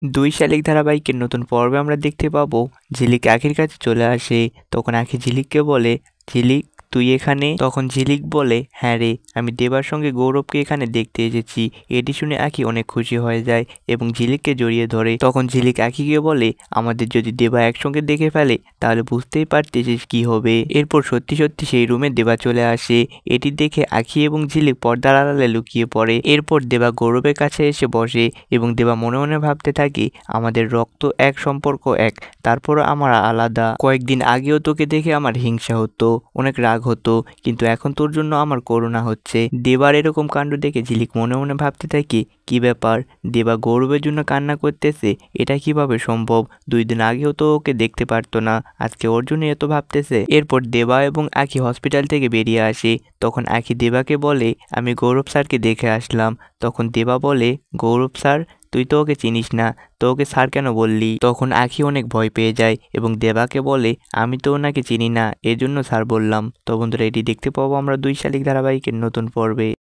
দুই শালিক ধারাবাহিকের নতুন পর্বে আমরা দেখতে পাবো ঝিলিক আখির কাছে চলে আসে। তখন আখি ঝিলিককে বলে, ঝিলিক তুই এখানে? তখন ঝিলিক বলে, হ্যাঁ রে, আমি দেবার সঙ্গে গৌরবকে এখানে দেখতে এসেছি। এটি শুনে আখি অনেক খুশি হয়ে যায় এবং ঝিলিককে জড়িয়ে ধরে। তখন ঝিলিক আখিকে বলে, আমাদের যদি দেবা একসঙ্গে দেখে ফেলে তাহলে বুঝতেই পারতেছিস কি হবে। এরপর সত্যি সত্যি সেই রুমে দেবা চলে আসে। এটি দেখে আখি এবং ঝিলিক পর্দার আড়ালে লুকিয়ে পড়ে। এরপর দেবা গৌরবের কাছে এসে বসে এবং দেবা মনে মনে ভাবতে থাকে, আমাদের রক্ত এক, সম্পর্ক এক, তারপরও আমরা আলাদা। কয়েকদিন আগেও তোকে দেখে আমার হিংসা হতো, অনেক রাগ হতো, কিন্তু এখন তোর জন্য আমার করুণা হচ্ছে। দেবার এরকম কাণ্ড দেখে ঝিলিক মনে মনে ভাবতে থাকে, কি ব্যাপার, দেবা গৌরবের জন্য কান্না করতেছে, এটা কিভাবে সম্ভব? 2 দিন আগেও তো ওকে দেখতে পারতো না, আজকে ওর জন্য এত ভাবতেছে। এরপর দেবা এবং আখি হসপিটাল থেকে বেরিয়ে আসে। তখন আখি দেবাকে বলে, আমি গৌরব স্যারকে দেখে আসলাম। তখন দেবা বলে, গৌরব স্যার? তুই তো ওকে চিনিস না, তো ওকে স্যার কেন বললি? তখন আখি অনেক ভয় পেয়ে যায় এবং দেবাকে বলে, আমি তো ওনাকে চিনি না, এর জন্য স্যার বললাম। তো বন্ধুরা, এটি দেখতে পাবো আমরা দুই শালিক ধারাবাহিকের নতুন পর্বে।